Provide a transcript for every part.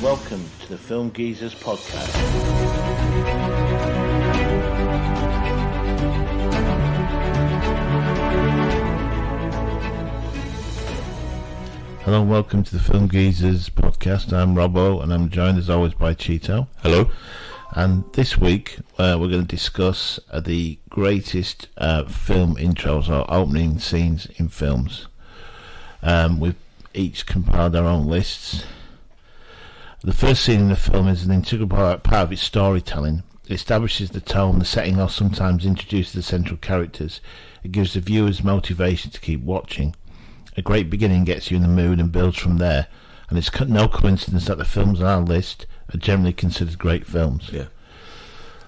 Welcome to the Film Geezers podcast. Hello and welcome to the Film Geezers podcast. I'm Robbo and I'm joined as always by Cheeto. Hello. And this week we're going to discuss the greatest film intros or opening scenes in films. We've each compiled our own lists. The first scene in the film is an integral part of its storytelling. It establishes the tone, the setting, or sometimes introduces the central characters. It gives the viewers motivation to keep watching. A great beginning gets you in the mood and builds from there. And it's no coincidence that the films on our list are generally considered great films. Yeah.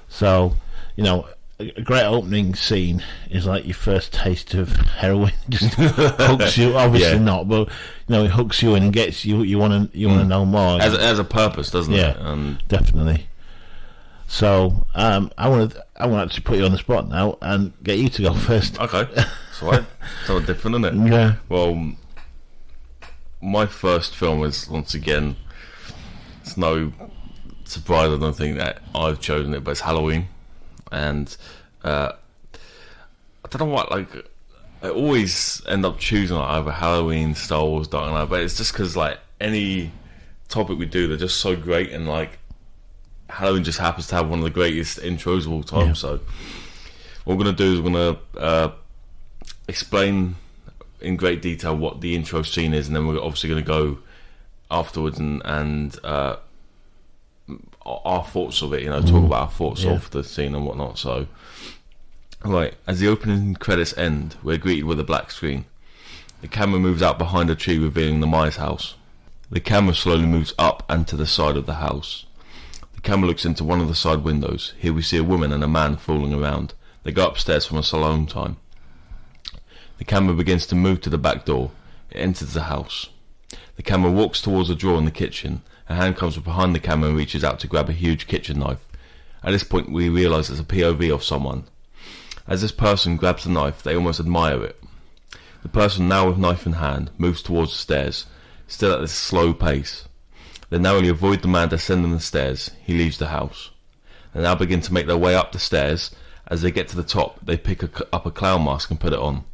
So, you know, a great opening scene is like your first taste of heroin. Just hooks you. Obviously not, but you know, it hooks you in and gets you. You want to know more. As a purpose, doesn't it? Yeah, definitely. So, I want to actually put you on the spot now and get you to go first. Okay, so something different, isn't it? Yeah. Well, my first film is, once again, it's no surprise. I don't think that I've chosen it, but it's Halloween. And I don't know what, like, I always end up choosing like either Halloween, Star Wars, Dark Knight, but it's just because like any topic we do, they're just so great, and like Halloween just happens to have one of the greatest intros of all time. Yeah. So what we're going to do is we're going to explain in great detail what the intro scene is, and then we're obviously going to go afterwards and our thoughts of it, you know, talk about our thoughts of the scene and whatnot. So, right, as the opening credits end, we're greeted with a black screen. The camera moves out behind a tree, revealing the Myers house. The camera slowly moves up and to the side of the house. The camera looks into one of the side windows. Here we see a woman and a man fooling around. They go upstairs from a salon time. The camera begins to move to the back door. It enters the house. The camera walks towards a drawer in the kitchen. A hand comes from behind the camera and reaches out to grab a huge kitchen knife. At this point we realise it's a POV of someone. As this person grabs the knife, they almost admire it. The person, now with knife in hand, moves towards the stairs, still at this slow pace. They narrowly avoid the man descending the stairs. He leaves the house. They now begin to make their way up the stairs. As they get to the top, they pick up a clown mask and put it on.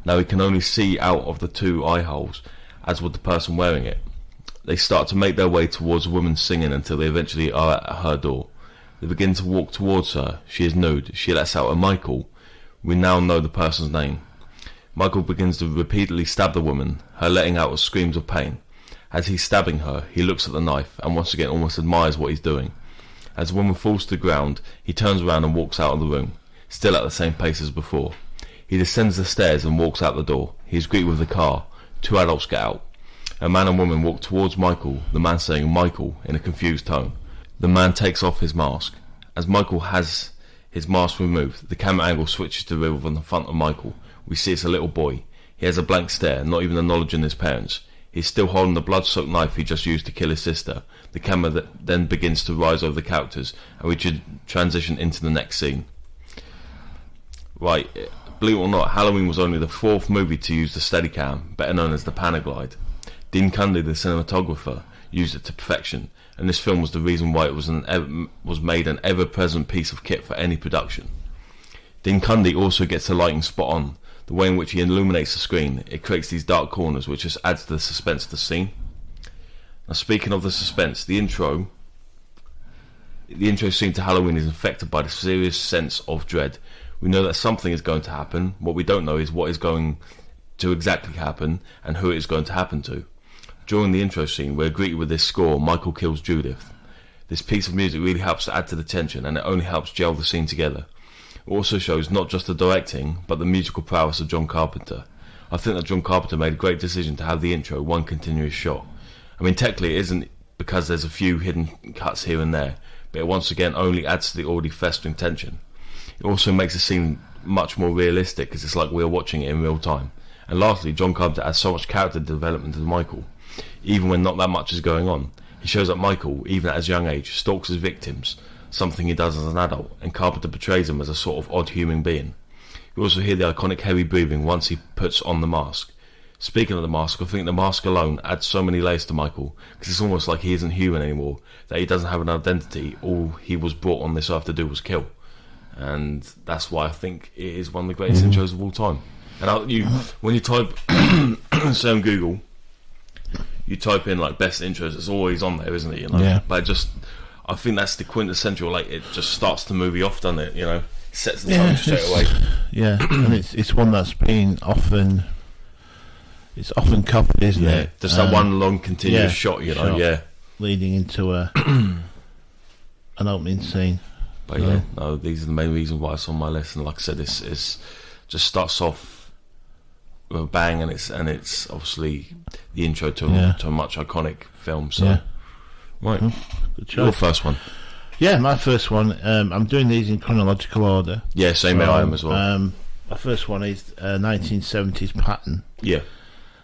Now we can only see out of the two eye holes, as would the person wearing it. They start to make their way towards a woman singing until they eventually are at her door. They begin to walk towards her. She is nude. She lets out a Michael. We now know the person's name. Michael begins to repeatedly stab the woman, her letting out screams of pain. As he's stabbing her, he looks at the knife and once again almost admires what he's doing. As the woman falls to the ground, he turns around and walks out of the room, still at the same pace as before. He descends the stairs and walks out the door. He is greeted with a car. Two adults get out. A man and woman walk towards Michael, the man saying Michael in a confused tone. The man takes off his mask. As Michael has his mask removed, the camera angle switches to reveal on the front of Michael. We see it's a little boy. He has a blank stare, not even acknowledging his parents. He's still holding the blood-soaked knife he just used to kill his sister. The camera then begins to rise over the characters, and we should transition into the next scene. Right, believe it or not, Halloween was only the fourth movie to use the Steadicam, better known as the Panaglide. Dean Cundy, the cinematographer, used it to perfection, and this film was the reason why it was made an ever-present piece of kit for any production. Dean Cundy also gets the lighting spot on. The way in which he illuminates the screen, it creates these dark corners which just adds to the suspense of the scene. Now, speaking of the suspense, the intro scene to Halloween is infected by the serious sense of dread. We know that something is going to happen. What we don't know is what is going to exactly happen and who it is going to happen to. During the intro scene, we're greeted with this score, Michael Kills Judith. This piece of music really helps to add to the tension, and it only helps gel the scene together. It also shows not just the directing, but the musical prowess of John Carpenter. I think that John Carpenter made a great decision to have the intro one continuous shot. I mean, technically it isn't, because there's a few hidden cuts here and there, but it once again only adds to the already festering tension. It also makes the scene much more realistic, because it's like we're watching it in real time. And lastly, John Carpenter adds so much character development to Michael. Even when not that much is going on, he shows that Michael, even at his young age, stalks his victims, something he does as an adult, and Carpenter portrays him as a sort of odd human being. You also hear the iconic heavy breathing once he puts on the mask. speaking of the mask, I think the mask alone adds so many layers to Michael, because it's almost like he isn't human anymore, that he doesn't have an identity. All he was brought on this earth to do was kill, and that's why I think it is one of the greatest intros of all time. And when you type say on Google, you type in like best intros, it's always on there, isn't it? You know? Yeah. But I think that's the quintessential. Like, it just starts the movie off, doesn't it? You know, sets the tone straight away. Yeah, and it's one that's been often copied, isn't it? Just that one long continuous shot, you know, leading into an opening scene. But these are the main reasons why it's on my list. And like I said, it's just starts off with a bang, and it's obviously the intro to a much iconic film. So, right, good choice. Your first one. Yeah, my first one. I'm doing these in chronological order. Yeah, same I am as well. My first one is 1970s Patton. Yeah.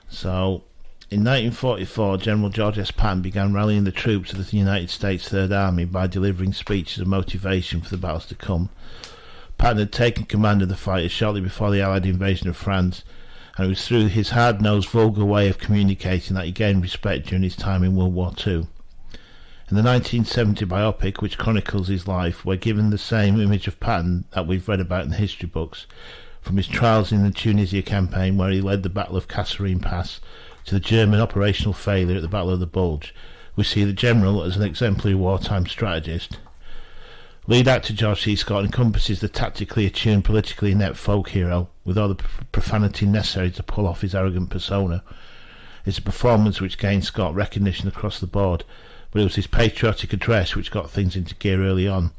So, in 1944, General George S. Patton began rallying the troops of the United States Third Army by delivering speeches of motivation for the battles to come. Patton had taken command of the fighters shortly before the Allied invasion of France, and it was through his hard-nosed, vulgar way of communicating that he gained respect during his time in World War II. In the 1970 biopic, which chronicles his life, we're given the same image of Patton that we've read about in the history books, from his trials in the Tunisia campaign, where he led the Battle of Kasserine Pass, to the German operational failure at the Battle of the Bulge. We see the general as an exemplary wartime strategist. Lead actor George C. Scott encompasses the tactically attuned, politically inept folk hero with all the profanity necessary to pull off his arrogant persona. It's a performance which gained Scott recognition across the board, but it was his patriotic address which got things into gear early on.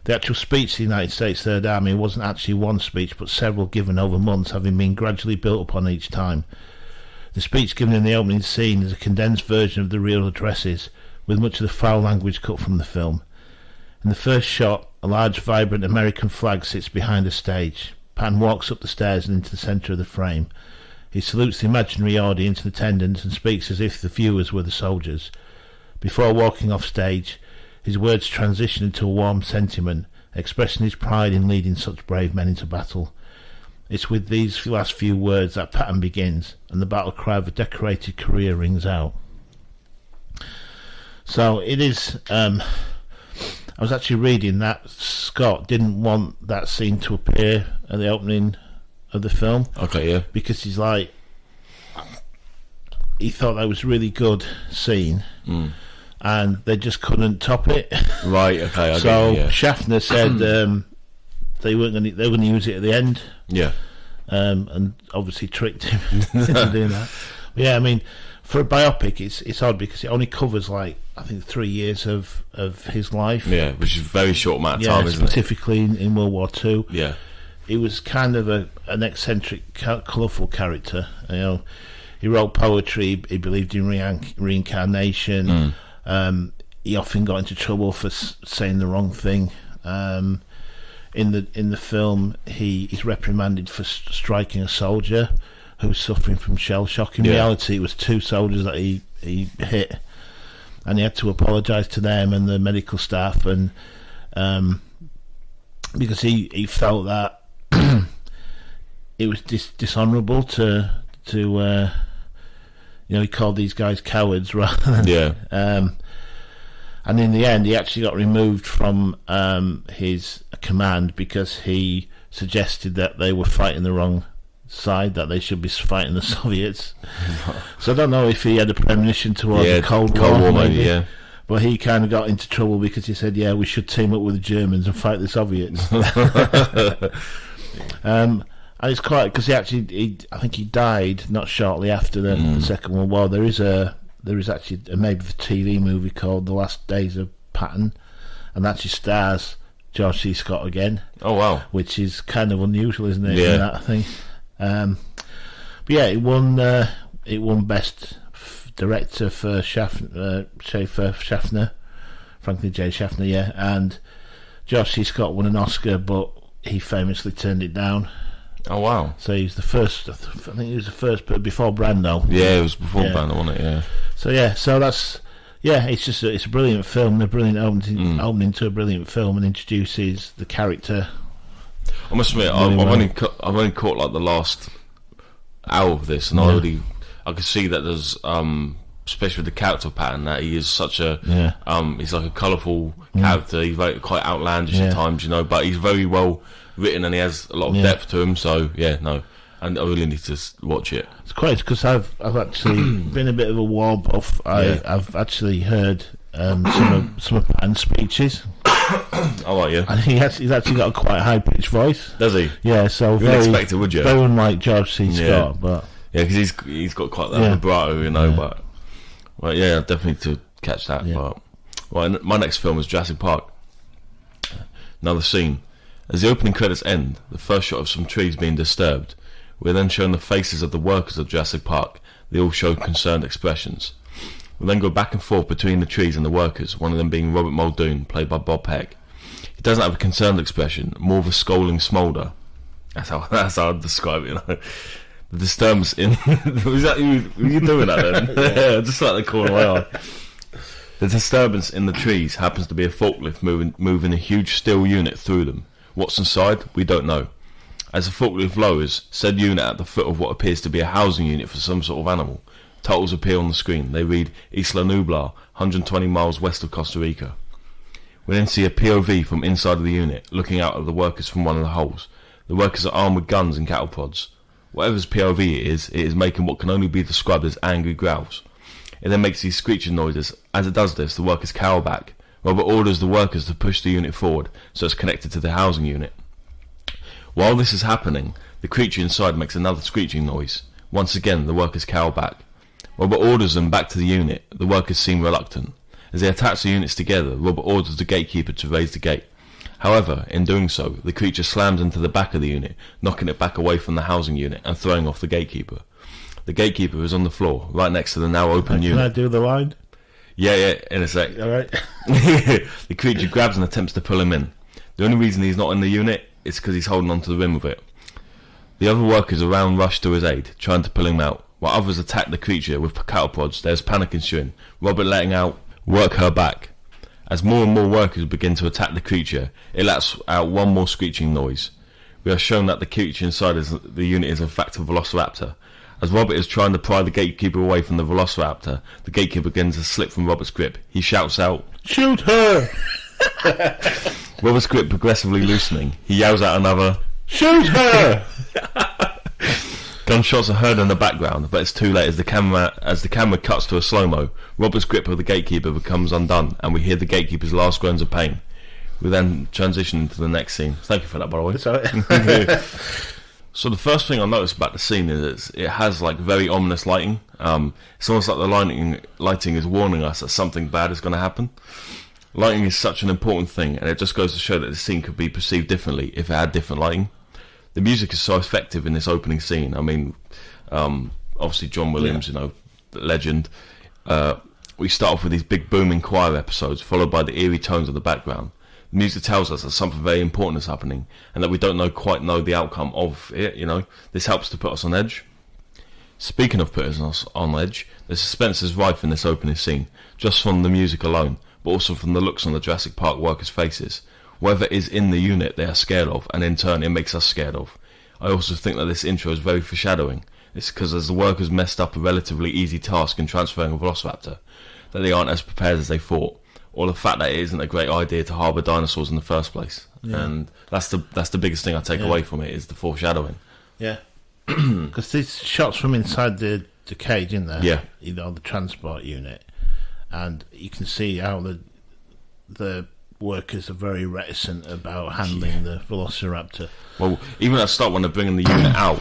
The actual speech to the United States Third Army wasn't actually one speech, but several given over months, having been gradually built upon each time. The speech given in the opening scene is a condensed version of the real addresses, with much of the foul language cut from the film. In the first shot, a large, vibrant American flag sits behind the stage. Patton walks up the stairs and into the centre of the frame. He salutes the imaginary audience and attendants and speaks as if the viewers were the soldiers. Before walking off stage, his words transition into a warm sentiment, expressing his pride in leading such brave men into battle. It's with these last few words that Patton begins, and the battle cry of a decorated career rings out. So it is... I was actually reading that Scott didn't want that scene to appear at the opening of the film. Okay, yeah. Because he thought that was a really good scene, and they just couldn't top it. Right. Okay. Schaffner said they were going to use it at the end. Yeah. And obviously tricked him into doing that. But yeah, I mean, for a biopic, it's odd because it only covers I think 3 years of his life. Yeah, which is a very short amount of time, isn't it? Specifically in World War II. Yeah. He was kind of an eccentric, colourful character. You know, he wrote poetry. He believed in reincarnation. He often got into trouble for saying the wrong thing. In the film, he's reprimanded for striking a soldier who was suffering from shell shock. In reality, it was 2 soldiers that he hit, and he had to apologise to them and the medical staff, and because he felt that it was dishonourable to he called these guys cowards rather than and in the end he actually got removed from his command because he suggested that they were fighting the wrong side, that they should be fighting the Soviets. So I don't know if he had a premonition towards the Cold War maybe. But he kind of got into trouble because he said, we should team up with the Germans and fight the Soviets. And it's quite, because I think he died not shortly after the Second World War. There is actually a made-for-TV movie called The Last Days of Patton, and that actually stars George C. Scott again. Oh wow! Which is kind of unusual, isn't it? Yeah. In that thing. But yeah, it won Best Director for Schaffner, Franklin J. Schaffner, and George C. Scott won an Oscar, but he famously turned it down. Oh wow! So he was the first. I think he was the first, but before Brando. Yeah, it was before Brando, wasn't it? Yeah. So that's it's a brilliant film. A brilliant opening to a brilliant film, and introduces the character. I must admit, I've only caught like the last out of this, and I could see that there's especially with the character pattern, that he is such a he's like a colourful character. He's very, quite outlandish at times, but he's very well written and he has a lot of depth to him. So and I really need to watch it. It's quite because I've actually been a bit of a war buff. I've actually heard some of Patton's speeches. Oh, are you? And he's actually got a quite high pitched voice. Does he? Yeah, so you very wouldn't expect it, would you? Very unlike George C. Scott, but because he's got quite that vibrato, but. Well, definitely to catch that. Yeah. But my next film is Jurassic Park. Another scene. As the opening credits end, the first shot of some trees being disturbed, we're then shown the faces of the workers of Jurassic Park. They all show concerned expressions. We then go back and forth between the trees and the workers, one of them being Robert Muldoon, played by Bob Peck. He doesn't have a concerned expression, more of a scolding smoulder. That's how I'd describe it, The disturbance in was that you? Were you doing that then? Just like the corner of my eye. The disturbance in the trees happens to be a forklift moving a huge steel unit through them. What's inside, we don't know. As the forklift lowers, said unit at the foot of what appears to be a housing unit for some sort of animal. Titles appear on the screen. They read Isla Nublar, 120 miles west of Costa Rica. We then see a POV from inside of the unit, looking out at the workers from one of the holes. The workers are armed with guns and cattle prods. Whatever's POV it is making what can only be described as angry growls. It then makes these screeching noises. As it does this, the workers cower back. Robert orders the workers to push the unit forward so it's connected to the housing unit. While this is happening, the creature inside makes another screeching noise. Once again, the workers cower back. Robert orders them back to the unit. The workers seem reluctant. As they attach the units together, Robert orders the gatekeeper to raise the gate. However, in doing so, the creature slams into the back of the unit, knocking it back away from the housing unit and throwing off the gatekeeper. The gatekeeper is on the floor, right next to the now open unit. Can I do the line? Yeah, in a sec. Alright. The creature grabs and attempts to pull him in. The only reason he's not in the unit is because he's holding onto the rim of it. The other workers around rush to his aid, trying to pull him out. While others attack the creature with cattle prods, there's panic ensuing. Robert letting out, work her back. As more and more workers begin to attack the creature, it lets out one more screeching noise. We are shown that the creature inside the unit is in fact a velociraptor. As Robert is trying to pry the gatekeeper away from the velociraptor, the gatekeeper begins to slip from Robert's grip. He shouts out, "Shoot her!" Robert's grip progressively loosening. He yells out another, "Shoot her!" Gunshots are heard in the background, but it's too late as the camera cuts to a slow-mo. Robert's grip of the gatekeeper becomes undone, and we hear the gatekeeper's last groans of pain. We then transition into the next scene. Thank you for that, by the way. Sorry. So the first thing I noticed about the scene is it has like very ominous lighting. It's almost like the lighting is warning us that something bad is going to happen. Lighting is such an important thing, and it just goes to show that the scene could be perceived differently if it had different lighting. The music is so effective in this opening scene. I mean, obviously John Williams, legend. We start off with these big booming choir episodes, followed by the eerie tones of the background. The music tells us that something very important is happening, and that we don't quite know the outcome of it. This helps to put us on edge. Speaking of putting us on edge, the suspense is rife in this opening scene, just from the music alone, but also from the looks on the Jurassic Park workers' faces. Whatever is in the unit they are scared of, and in turn it makes us scared of. I also think that this intro is very foreshadowing. It's because as the workers messed up a relatively easy task in transferring a velociraptor, that they aren't as prepared as they thought, or the fact that it isn't a great idea to harbour dinosaurs in the first place. Yeah. And that's the biggest thing I take away from it, is the foreshadowing. Yeah. Because there's shots from inside the cage, isn't there? Yeah. The transport unit. And you can see how the workers are very reticent about handling the velociraptor. Well, even at the start when they're bringing the unit out,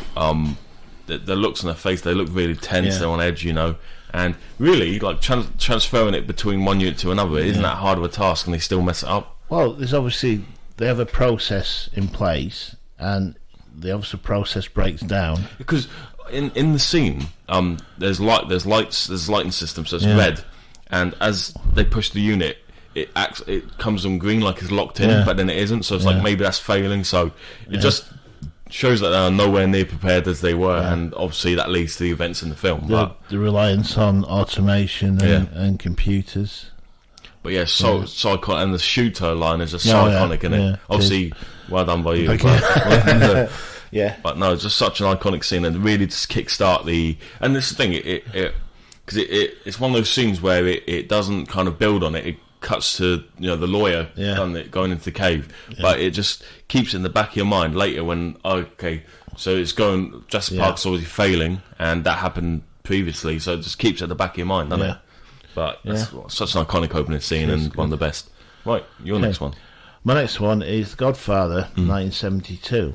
the looks on their face, they look really tense, they're on edge, and really, like, transferring it between one unit to another isn't that hard of a task, and they still mess it up. Well, they have a process in place, and the process breaks down. Because in the scene, there's lighting system, so it's red, and as they push the unit, it comes on green like it's locked in, but then it isn't, so it's like maybe that's failing, so it just shows that they are nowhere near prepared as they were, and obviously that leads to the events in the film. The reliance on automation and computers. But so iconic, and the shooter line is just so iconic, isn't it? Obviously, well done by you. Yeah. But no, it's just such an iconic scene, and really just kickstart the. And this is the thing, because it's one of those scenes where it doesn't kind of build on it. It cuts to the lawyer going into the cave, but it just keeps it in the back of your mind later when so it's going. Jurassic Park's already failing, and that happened previously, so it just keeps it at the back of your mind, doesn't it? But that's such an iconic opening scene and one of the best. Right, your next one. My next one is The Godfather, 1972.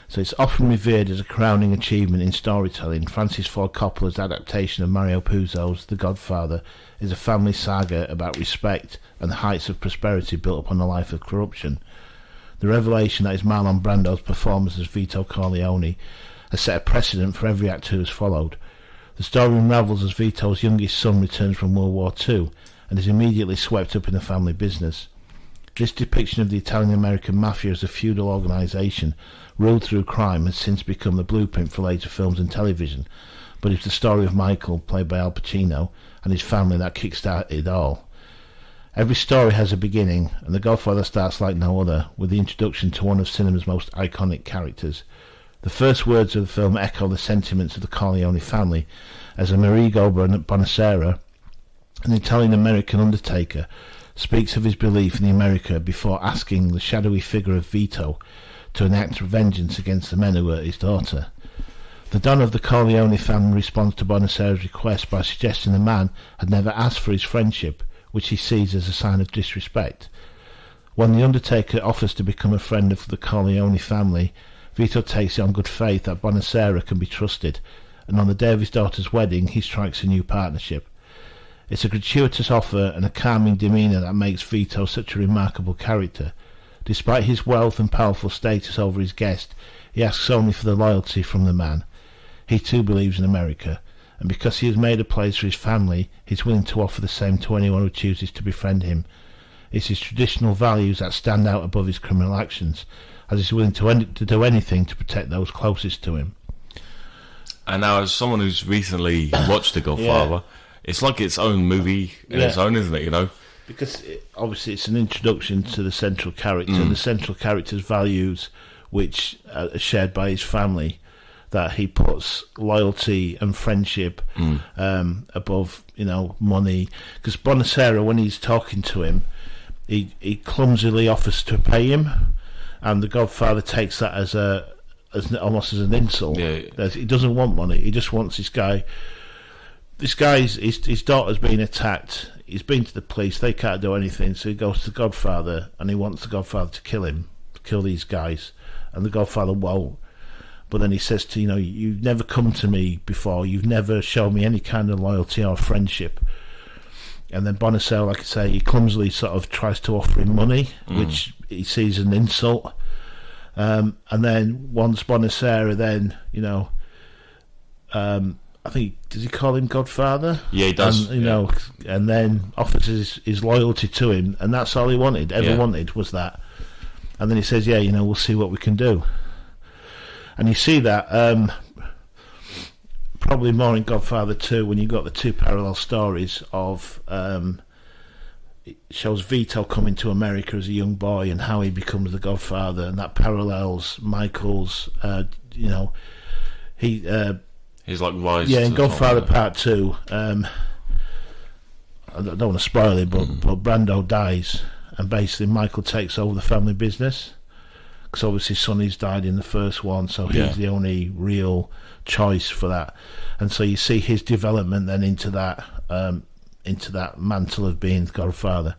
So it's often revered as a crowning achievement in storytelling. Francis Ford Coppola's adaptation of Mario Puzo's The Godfather is a family saga about respect and the heights of prosperity built upon a life of corruption. The revelation that is Marlon Brando's performance as Vito Corleone has set a precedent for every actor who has followed. The story unravels as Vito's youngest son returns from World War II and is immediately swept up in the family business. This depiction of the Italian-American mafia as a feudal organisation ruled through crime has since become the blueprint for later films and television, but it's the story of Michael, played by Al Pacino, and his family that kick-started it all. Every story has a beginning, and The Godfather starts like no other, with the introduction to one of cinema's most iconic characters. The first words of the film echo the sentiments of the Corleone family, as Amerigo Bonacera, an Italian-American undertaker, speaks of his belief in the America before asking the shadowy figure of Vito to enact vengeance against the men who hurt his daughter. The Don of the Corleone family responds to Bonacera's request by suggesting the man had never asked for his friendship, which he sees as a sign of disrespect. When the undertaker offers to become a friend of the Corleone family, Vito takes it on good faith that Bonacera can be trusted, and on the day of his daughter's wedding he strikes a new partnership. It's a gratuitous offer and a calming demeanour that makes Vito such a remarkable character. Despite his wealth and powerful status over his guest, he asks only for the loyalty from the man. He too believes in America, and because he has made a place for his family, he's willing to offer the same to anyone who chooses to befriend him. It's his traditional values that stand out above his criminal actions, as he's willing to do anything to protect those closest to him. And now, as someone who's recently watched The Godfather, it's like its own movie in its own, isn't it, Because obviously it's an introduction to the central character, and the central character's values, which are shared by his family, that he puts loyalty and friendship above, money. Because Bonacera, when he's talking to him, he clumsily offers to pay him, and the Godfather takes that as almost as an insult. He doesn't want money. He just wants this guy. This guy's his daughter's been attacked. He's been to the police. They can't do anything, so he goes to the Godfather, and he wants the Godfather to kill these guys, and the Godfather won't. But then he says to you've never come to me before. You've never shown me any kind of loyalty or friendship. And then Bonacera, like I say, he clumsily sort of tries to offer him money, which he sees as an insult. And then once Bonacera, I think, does he call him Godfather? Yeah, he does. And, and then offers his loyalty to him, and that's all he wanted was that. And then he says, we'll see what we can do. And you see that probably more in Godfather 2, when you got the two parallel stories of it shows Vito coming to America as a young boy and how he becomes the Godfather, and that parallels Michael's he's like rise. Yeah, in Godfather Part 2, I don't want to spoil it, but Brando dies, and basically Michael takes over the family business, because obviously Sonny's died in the first one, so he's the only real choice for that. And so you see his development then into that mantle of being the Godfather.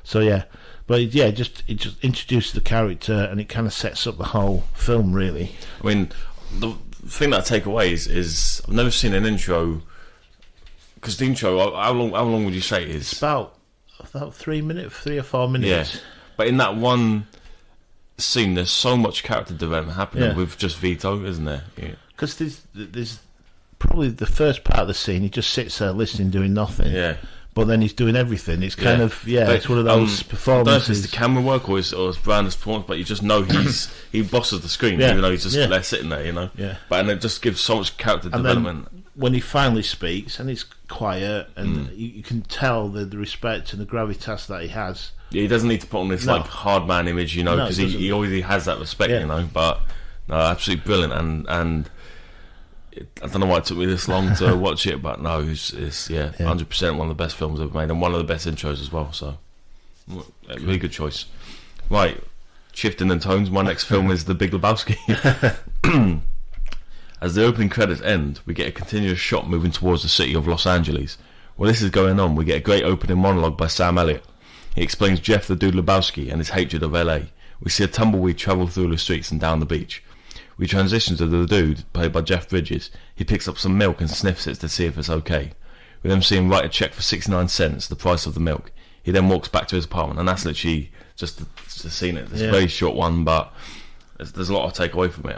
So it just introduces the character, and it kind of sets up the whole film, really. I mean, the thing that I take away is I've never seen an intro, because the intro, how long would you say it is? It's about 3 or 4 minutes. Yeah, but in that one scene, there's so much character development happening with just Vito, isn't there? Because there's probably the first part of the scene, he just sits there listening, doing nothing. Yeah. But then he's doing everything. It's kind of it's one of those performances. I don't know if it's the camera work or his Brandon's performance, but you just know he bosses the screen, even though he's just there sitting there, But and it just gives so much character development. Then when he finally speaks, and he's quiet, and you can tell the respect and the gravitas that he has. Yeah, he doesn't need to put on this hard man image, because he already has that respect, But No, absolutely brilliant, and I don't know why it took me this long to watch it, but no, it's 100% one of the best films ever made, and one of the best intros as well. So, really good choice. Right, shifting in tones. My next film is The Big Lebowski. As the opening credits end, we get a continuous shot moving towards the city of Los Angeles. While this is going on, we get a great opening monologue by Sam Elliott. He explains Jeff the Dude Lebowski and his hatred of LA. We see a tumbleweed travel through the streets and down the beach. We transition to the dude, played by Jeff Bridges. He picks up some milk and sniffs it to see if it's okay. We then see him write a check for 69 cents, the price of the milk. He then walks back to his apartment, and that's literally just the scene. It's a very short one, but there's a lot to take away from it.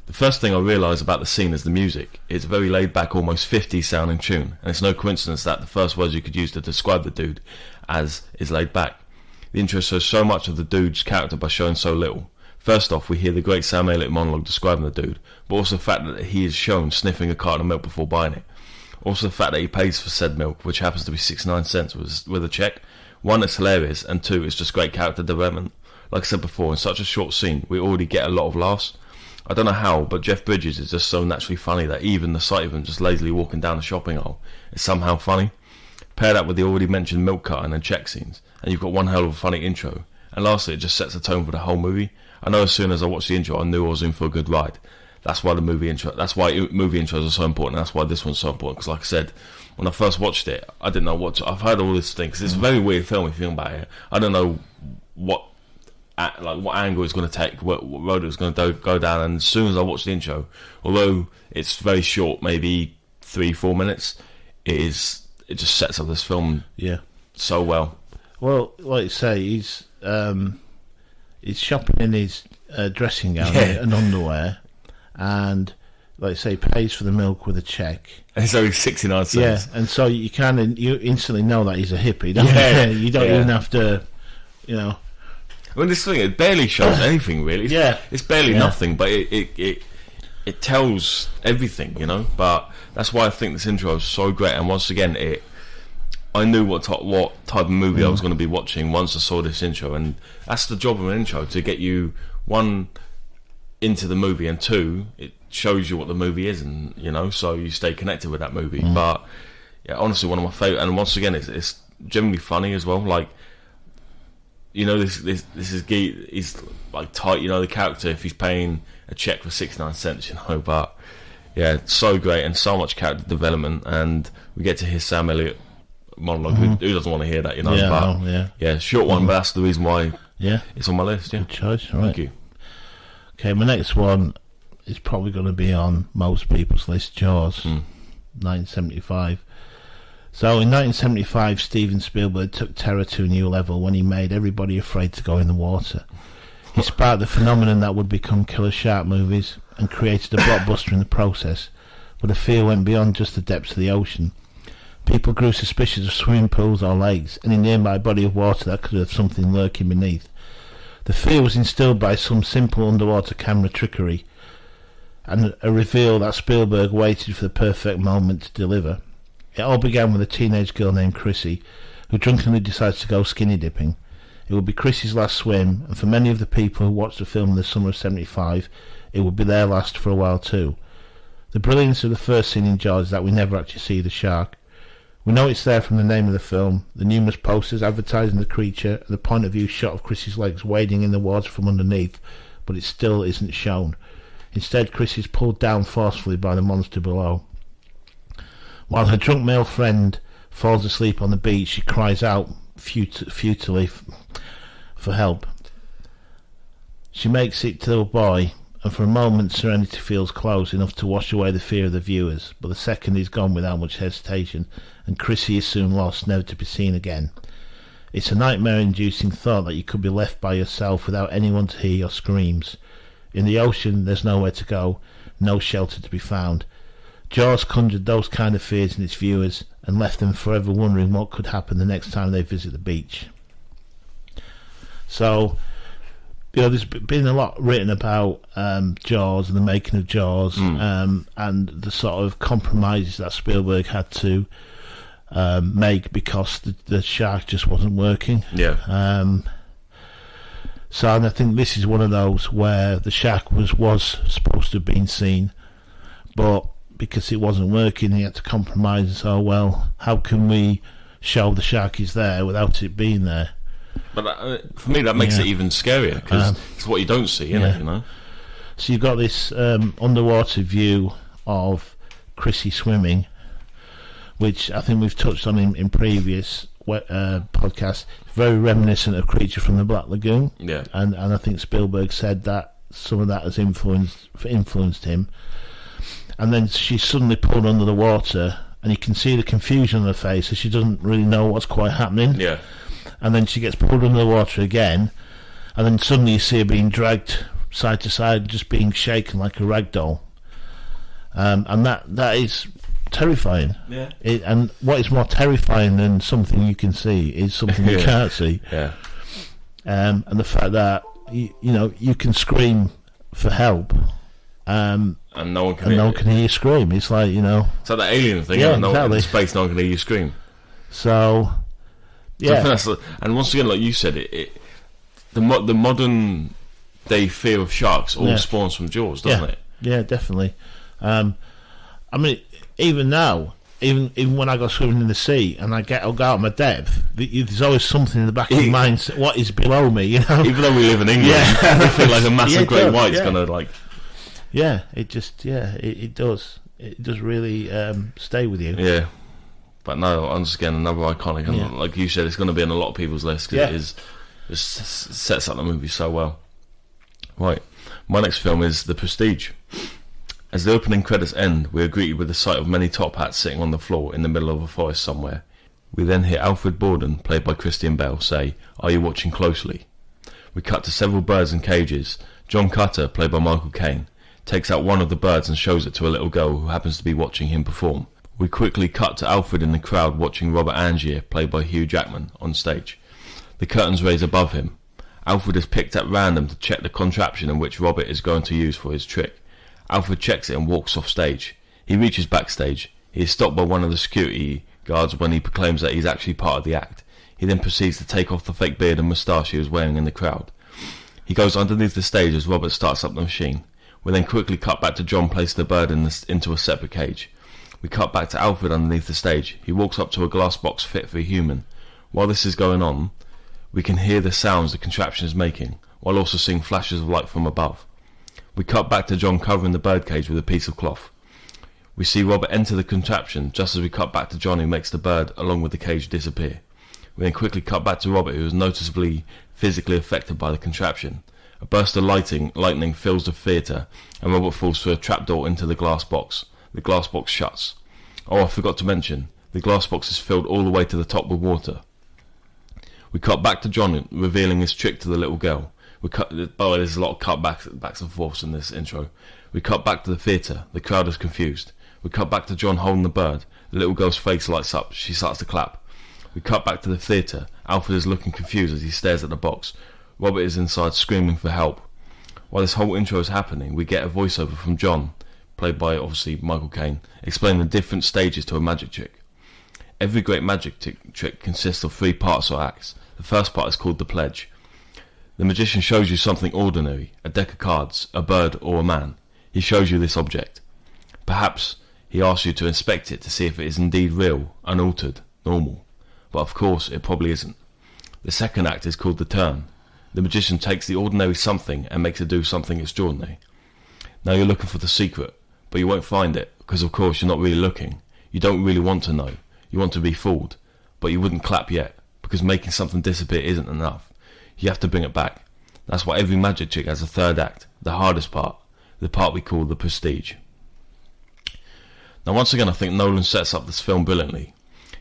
The first thing I realise about the scene is the music. It's a very laid-back, almost 50s sounding tune, and it's no coincidence that the first words you could use to describe the dude as is laid back. The intro shows so much of the dude's character by showing so little. First off, we hear the great Sam Elliott monologue describing the dude, but also the fact that he is shown sniffing a carton of milk before buying it. Also the fact that he pays for said milk, which happens to be 69 cents with a check. One, it's hilarious, and two, it's just great character development. Like I said before, in such a short scene, we already get a lot of laughs. I don't know how, but Jeff Bridges is just so naturally funny that even the sight of him just lazily walking down the shopping aisle is somehow funny. Pair that with the already mentioned milk carton and check scenes, and you've got one hell of a funny intro. And lastly, it just sets the tone for the whole movie. I know as soon as I watched the intro, I knew I was in for a good ride. That's why movie intros are so important. That's why this one's so important. Because like I said, when I first watched it, I didn't know what to... I've heard all this thing, because it's a very weird film if you think about it. I don't know what angle it's going to take, what road it's going to go down. And as soon as I watched the intro, although it's very short, maybe 3-4 minutes, it just sets up this film so well. Well, like you say, he's shopping in his dressing gown and underwear, and like you say, pays for the milk with a check. And it's only 69 cents. Yeah, and so you instantly know that he's a hippie, don't you? You don't even have to, I mean, this thing, it barely shows anything, really. It's barely nothing, but it tells everything, But that's why I think this intro is so great. And once again, I knew what type of movie I was going to be watching once I saw this intro. And that's the job of an intro, to get you, one, into the movie, and two, it shows you what the movie is, and so you stay connected with that movie. But honestly, one of my favourite. And once again, it's generally funny as well. Like, this is he's like tight. The character, if he's paying a check for 69 cents, But it's so great, and so much character development, and we get to hear Sam Elliott monologue. Who doesn't want to hear that? Short one, but that's the reason why it's on my list. Good choice. Right. Thank you. Okay, my next one is probably going to be on most people's list. Jaws, 1975. So in 1975, Steven Spielberg took terror to a new level when he made everybody afraid to go in the water. He sparked the phenomenon that would become killer shark movies, and created a blockbuster in the process. But the fear went beyond just the depths of the ocean. People grew suspicious of swimming pools or lakes, any nearby body of water that could have something lurking beneath. The fear was instilled by some simple underwater camera trickery, and a reveal that Spielberg waited for the perfect moment to deliver. It all began with a teenage girl named Chrissy, who drunkenly decides to go skinny dipping. It would be Chrissy's last swim, and for many of the people who watched the film in the summer of 75, it would be their last for a while too. The brilliance of the first scene in Jaws is that we never actually see the shark. We know it's there from the name of the film, the numerous posters advertising the creature, and the point of view shot of Chrissy's legs wading in the water from underneath, but it still isn't shown. Instead, Chris is pulled down forcefully by the monster below. While her drunk male friend falls asleep on the beach, she cries out futilely for help. She makes it to the boy, and for a moment serenity feels close enough to wash away the fear of the viewers, but the second is gone without much hesitation, and Chrissy is soon lost, never to be seen again. It's a nightmare-inducing thought that you could be left by yourself without anyone to hear your screams. In the ocean, there's nowhere to go, no shelter to be found. Jaws conjured those kind of fears in its viewers, and left them forever wondering what could happen the next time they visit the beach. So, there's been a lot written about Jaws and the making of Jaws, and the sort of compromises that Spielberg had to make because the shark just wasn't working. So, and I think this is one of those where the shark was supposed to have been seen, but because it wasn't working, he had to compromise and say, well, how can we show the shark is there without it being there? But for me, that makes it even scarier, because it's what you don't see, isn't it? You know. So you've got this underwater view of Chrissy swimming, which I think we've touched on in previous podcasts. Very reminiscent of Creature from the Black Lagoon. Yeah. And I think Spielberg said that some of that has influenced him. And then she's suddenly pulled under the water, and you can see the confusion on her face, so she doesn't really know what's quite happening. Yeah. And then she gets pulled under the water again, and then suddenly you see her being dragged side to side, just being shaken like a rag doll. And that is terrifying. Yeah. And what is more terrifying than something you can see is something you can't see. Yeah. And the fact that you can scream for help, and no one can hear you scream. It's like it's like that alien thing. Yeah, no exactly. one in space, no one can hear you scream. So yeah. And once again, like you said, the modern day fear of sharks all spawns from Jaws, doesn't it? Yeah, definitely. I mean, even now, even when I go swimming in the sea and I go out of my depth, there's always something in the back of your mind. What is below me? Even though we live in England, I feel like a massive great white's gonna like. Yeah, it just it does. It does really stay with you. Yeah, but no, once again, another iconic, and like you said, it's going to be on a lot of people's lists because it just sets up the movie so well. Right, my next film is The Prestige. As the opening credits end, we are greeted with the sight of many top hats sitting on the floor in the middle of a forest somewhere. We then hear Alfred Borden, played by Christian Bale, say, "Are you watching closely?" We cut to several birds in cages. John Cutter, played by Michael Caine, takes out one of the birds and shows it to a little girl who happens to be watching him perform. We quickly cut to Alfred in the crowd watching Robert Angier, played by Hugh Jackman, on stage. The curtains raise above him. Alfred is picked at random to check the contraption in which Robert is going to use for his trick. Alfred checks it and walks off stage. He reaches backstage. He is stopped by one of the security guards when he proclaims that he's actually part of the act. He then proceeds to take off the fake beard and moustache he was wearing in the crowd. He goes underneath the stage as Robert starts up the machine. We then quickly cut back to John placing the bird into a separate cage. We cut back to Alfred underneath the stage. He walks up to a glass box fit for a human. While this is going on, we can hear the sounds the contraption is making, while also seeing flashes of light from above. We cut back to John covering the birdcage with a piece of cloth. We see Robert enter the contraption just as we cut back to John, who makes the bird along with the cage disappear. We then quickly cut back to Robert, who is noticeably physically affected by the contraption. A burst of lightning fills the theatre, and Robert falls through a trapdoor into the glass box. The glass box shuts. Oh, I forgot to mention, the glass box is filled all the way to the top with water. We cut back to John revealing his trick to the little girl. There's a lot of backs and forths in this intro. We cut back to the theatre. The crowd is confused. We cut back to John holding the bird. The little girl's face lights up. She starts to clap. We cut back to the theatre. Alfred is looking confused as he stares at the box. Robert is inside screaming for help. While this whole intro is happening, we get a voiceover from John, played by obviously Michael Caine, explaining the different stages to a magic trick. Every great magic trick consists of 3 parts or acts. The first part is called the pledge. The magician shows you something ordinary, a deck of cards, a bird or a man. He shows you this object. Perhaps he asks you to inspect it to see if it is indeed real, unaltered, normal. But of course it probably isn't. The second act is called the turn. The magician takes the ordinary something and makes it do something extraordinary. Now you're looking for the secret, but you won't find it, because of course you're not really looking. You don't really want to know. You want to be fooled, but you wouldn't clap yet, because making something disappear isn't enough. You have to bring it back. That's why every magic trick has a third act, the hardest part, the part we call the prestige. Now once again I think Nolan sets up this film brilliantly.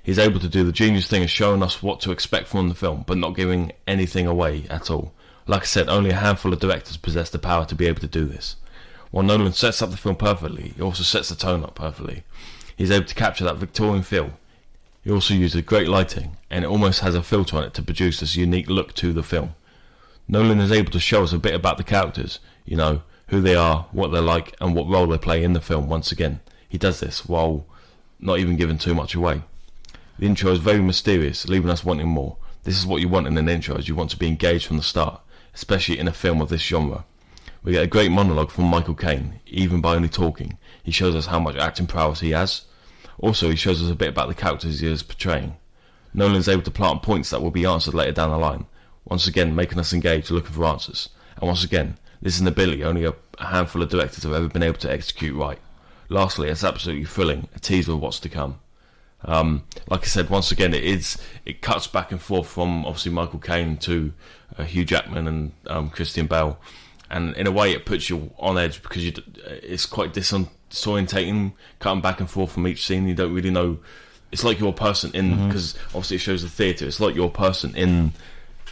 He's able to do the genius thing of showing us what to expect from the film, but not giving anything away at all. Like I said, only a handful of directors possess the power to be able to do this. While Nolan sets up the film perfectly, he also sets the tone up perfectly. He's able to capture that Victorian feel. He also uses great lighting, and it almost has a filter on it to produce this unique look to the film. Nolan is able to show us a bit about the characters, who they are, what they're like, and what role they play in the film once again. He does this while not even giving too much away. The intro is very mysterious, leaving us wanting more. This is what you want in an intro, as you want to be engaged from the start. especially in a film of this genre. We get a great monologue from Michael Caine. Even by only talking, he shows us how much acting prowess he has. Also, he shows us a bit about the characters he is portraying. Nolan is able to plant points that will be answered later down the line, once again making us engaged looking for answers. And once again, this is an ability only a handful of directors have ever been able to execute right. Lastly, it's absolutely thrilling, a teaser of what's to come. Like I said, once again, it cuts back and forth from obviously Michael Caine to Hugh Jackman and Christian Bale, and in a way it puts you on edge because it's quite disorientating, cutting back and forth from each scene. You don't really know. It's like you're a person in, because obviously it shows the theatre. It's like you're a person in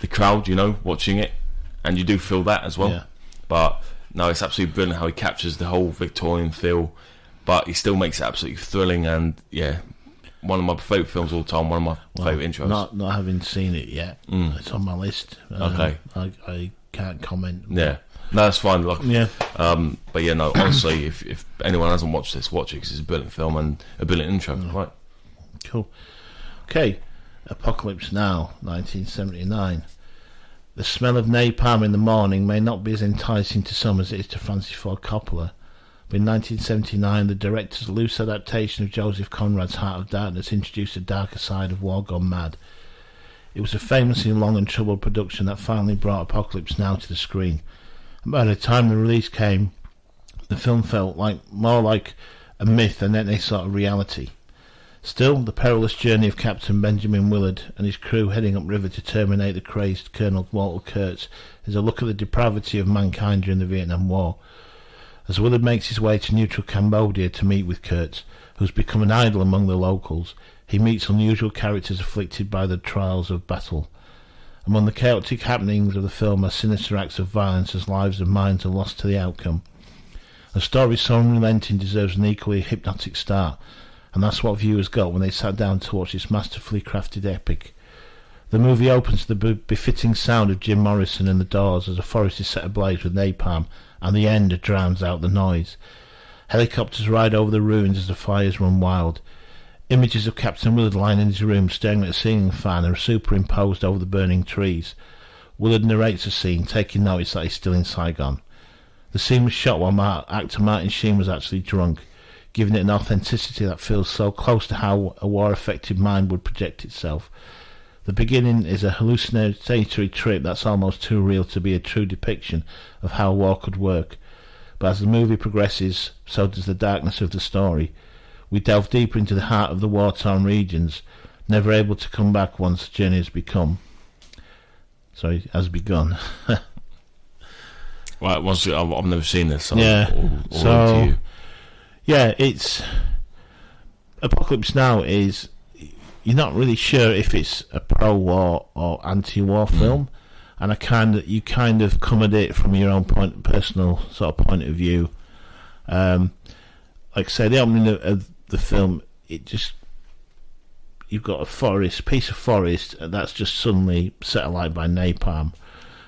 the crowd, watching it, and you do feel that as well. Yeah. But no, it's absolutely brilliant how he captures the whole Victorian feel, but he still makes it absolutely thrilling. And yeah, one of my favourite films of all time, one of my favourite intros. Not having seen it yet, it's on my list. Okay, I can't comment. Yeah, no, that's fine. But yeah, no, honestly, if anyone hasn't watched this, watch it because it's a brilliant film and a brilliant intro. Right, cool. Okay, Apocalypse Now, 1979. The smell of napalm in the morning may not be as enticing to some as it is to Francis Ford Coppola. But in 1979, the director's loose adaptation of Joseph Conrad's Heart of Darkness introduced a darker side of war gone mad. It was a famously long and troubled production that finally brought Apocalypse Now to the screen. And by the time the release came, the film felt more like a myth than any sort of reality. Still, the perilous journey of Captain Benjamin Willard and his crew heading upriver to terminate the crazed Colonel Walter Kurtz is a look at the depravity of mankind during the Vietnam War. As Willard makes his way to neutral Cambodia to meet with Kurtz, who's become an idol among the locals, he meets unusual characters afflicted by the trials of battle. Among the chaotic happenings of the film are sinister acts of violence as lives and minds are lost to the outcome. A story so unrelenting deserves an equally hypnotic start, and that's what viewers got when they sat down to watch this masterfully crafted epic. The movie opens to the befitting sound of Jim Morrison and the Doors as a forest is set ablaze with napalm, and the end drowns out the noise. Helicopters ride over the ruins as the fires run wild. Images of Captain Willard lying in his room staring at a ceiling fan are superimposed over the burning trees. Willard narrates the scene, taking notice that he's still in Saigon. The scene was shot while actor Martin Sheen was actually drunk, giving it an authenticity that feels so close to how a war-affected mind would project itself. The beginning is a hallucinatory trip that's almost too real to be a true depiction of how war could work. But as the movie progresses, so does the darkness of the story. We delve deeper into the heart of the war-torn regions, never able to come back once the journey has begun. Right, I've never seen this, so it's Apocalypse Now is, you're not really sure if it's a pro-war or anti-war film, and you kind of come at it from your own personal sort of point of view. Like I say, the opening of the film, you've got a piece of forest that's just suddenly set alight by napalm,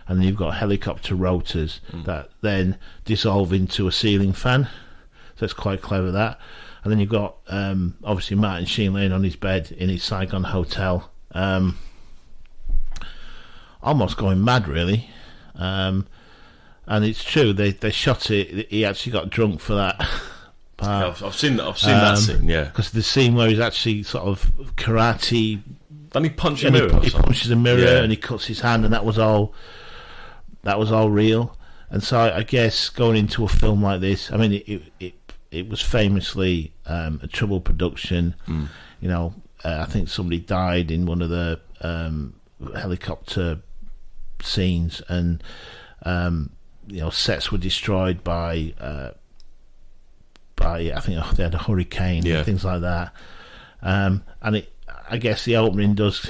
and then you've got helicopter rotors that then dissolve into a ceiling fan. So it's quite clever, that. And then you've got obviously Martin Sheen laying on his bed in his Saigon hotel, almost going mad, really. And it's true, they shot it. He actually got drunk for that part. Yeah, I've seen that scene, yeah. Because the scene where he's actually sort of karate. Then he punches a mirror. He punches a mirror and he cuts his hand, and that was all real. And so I guess going into a film like this, I mean, it was famously a troubled production. I think somebody died in one of the helicopter scenes, and sets were destroyed by I think they had a hurricane and things like that. And I guess the opening does,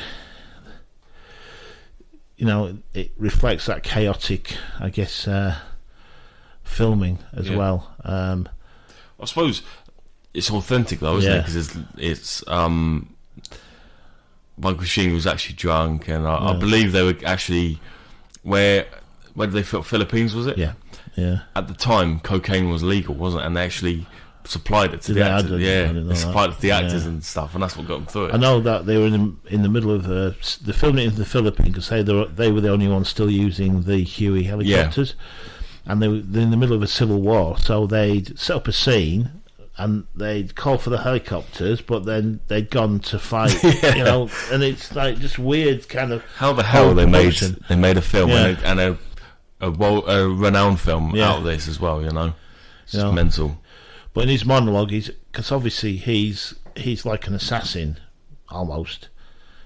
it reflects that chaotic, I guess, filming as well. I suppose it's authentic though, isn't it? Because it's Michael Sheen was actually drunk, and I believe they were actually where did they film? Philippines, was it? Yeah. At the time, cocaine was legal, wasn't it? And they actually supplied it to the actors. They supplied it to the actors and stuff, and that's what got them through it. I know that they were in the middle of the filming in the Philippines, because they were the only ones still using the Huey helicopters, and they're in the middle of a civil war, so they'd set up a scene and they'd call for the helicopters, but then they'd gone to fight, and it's like just weird kind of how the hell they made a film and a renowned film out of this as well, it's just mental. But in his monologue, because obviously he's like an assassin almost.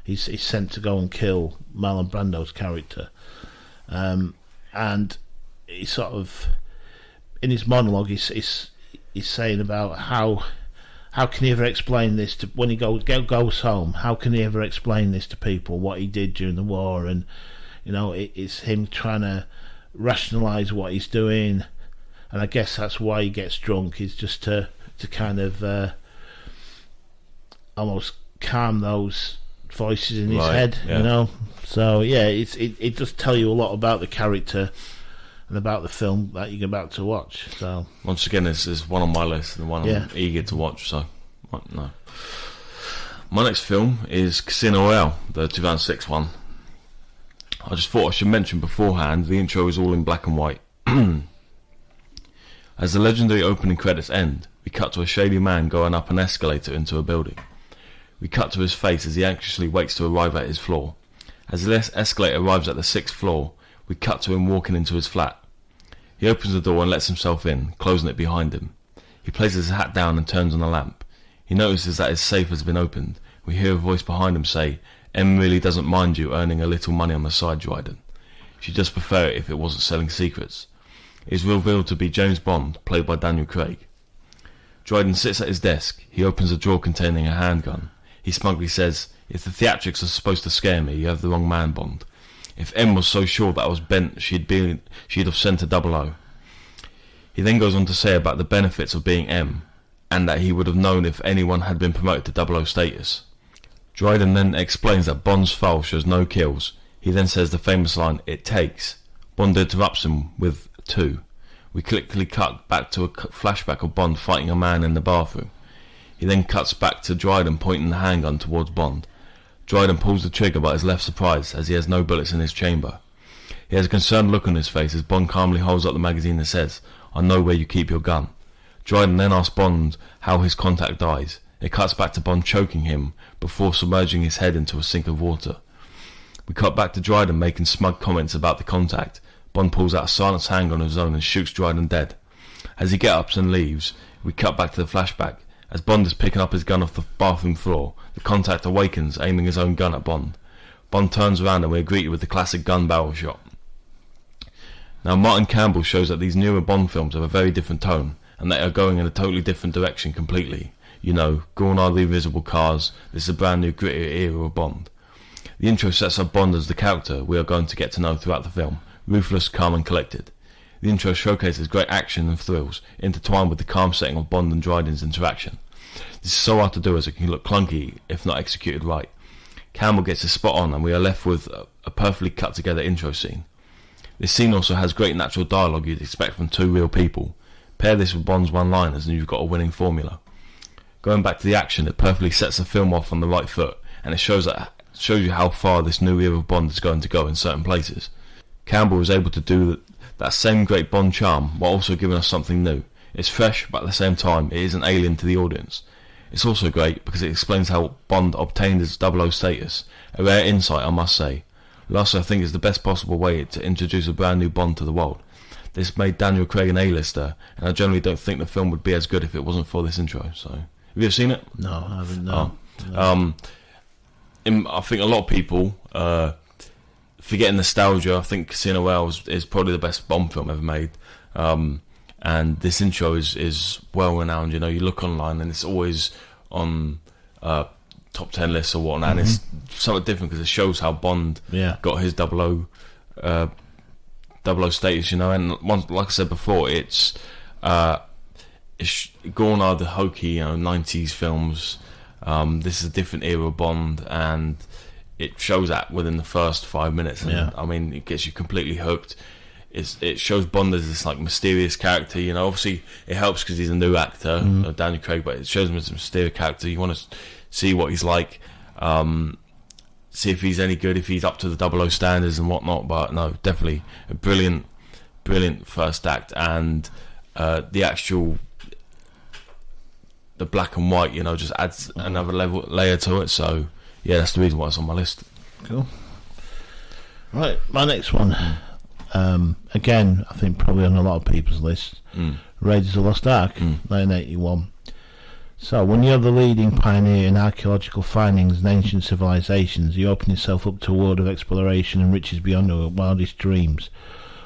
He's sent to go and kill Marlon Brando's character, and he sort of in his monologue he's saying about how can he ever explain this to when he goes home? How can he ever explain this to people, what he did during the war? And it's him trying to rationalise what he's doing, and I guess that's why he gets drunk, is just to kind of almost calm those voices in his head, So it does tell you a lot about the character and about the film that you're about to watch. So once again, this is one on my list and one I'm eager to watch. So no, my next film is Casino Royale, the 2006 one. I just thought I should mention beforehand the intro is all in black and white. As the legendary opening credits end, we cut to a shady man going up an escalator into a building. We cut to his face as he anxiously waits to arrive at his floor. As the escalator arrives at the 6th floor, we cut to him walking into his flat. He opens the door and lets himself in, closing it behind him. He places his hat down and turns on the lamp. He notices that his safe has been opened. We hear a voice behind him say, "Em really doesn't mind you earning a little money on the side, Dryden. She'd just prefer it if it wasn't selling secrets." It is revealed to be James Bond, played by Daniel Craig. Dryden sits at his desk. He opens a drawer containing a handgun. He smugly says, "If the theatrics are supposed to scare me, you have the wrong man, Bond. If M was so sure that I was bent, she'd have sent a 00. He then goes on to say about the benefits of being M, and that he would have known if anyone had been promoted to 00 status. Dryden then explains that Bond's file shows no kills. He then says the famous line, "It takes." Bond interrupts him with 2. We quickly cut back to a flashback of Bond fighting a man in the bathroom. He then cuts back to Dryden pointing the handgun towards Bond. Dryden pulls the trigger but is left surprised as he has no bullets in his chamber. He has a concerned look on his face as Bond calmly holds up the magazine and says, "I know where you keep your gun." Dryden then asks Bond how his contact dies. It cuts back to Bond choking him before submerging his head into a sink of water. We cut back to Dryden making smug comments about the contact. Bond pulls out a silenced handgun of his own and shoots Dryden dead. As he gets up and leaves, we cut back to the flashback. As Bond is picking up his gun off the bathroom floor, the contact awakens, aiming his own gun at Bond. Bond turns around and we are greeted with the classic gun barrel shot. Now Martin Campbell shows that these newer Bond films have a very different tone, and they are going in a totally different direction completely. Gone are the invisible cars. This is a brand new grittier era of Bond. The intro sets up Bond as the character we are going to get to know throughout the film, ruthless, calm and collected. The intro showcases great action and thrills, intertwined with the calm setting of Bond and Dryden's interaction. This is so hard to do as it can look clunky if not executed right. Campbell gets it spot on and we are left with a perfectly cut together intro scene. This scene also has great natural dialogue you'd expect from two real people. Pair this with Bond's one-liners and you've got a winning formula. Going back to the action, it perfectly sets the film off on the right foot, and it shows you how far this new era of Bond is going to go in certain places. Campbell was able to do that same great Bond charm while also giving us something new. It's fresh, but at the same time it isn't alien to the audience. It's also great because it explains how Bond obtained his 00 status, a rare insight I must say. Lastly, I think it's the best possible way to introduce a brand new Bond to the world. This made Daniel Craig an A-lister, and I generally don't think the film would be as good if it wasn't for this intro. So, have you ever seen it? No, I haven't. No. I think a lot of people forgetting nostalgia. I think Casino Royale is probably the best Bond film ever made. And this intro is well renowned. You look online and it's always on top 10 lists or whatnot, and it's something different because it shows how Bond got his 00 status. And like I said before, it's gone are the hokey 90s films. This is a different era of Bond, and it shows that within the first 5 minutes. And, I mean, it gets you completely hooked. it shows Bond as this like mysterious character. You know, obviously it helps because he's a new actor, Daniel Craig, but it shows him as a mysterious character. You want to see what he's like, see if he's any good, if he's up to the 00 standards and whatnot. But no, definitely a brilliant first act, and the black and white, you know, just adds another layer to it. So yeah, that's the reason why it's on my list. Cool. Right, my next one. Again, I think probably on a lot of people's lists. Raiders of the Lost Ark, 1981. So, when you're the leading pioneer in archaeological findings and ancient civilizations, you open yourself up to a world of exploration and riches beyond your wildest dreams.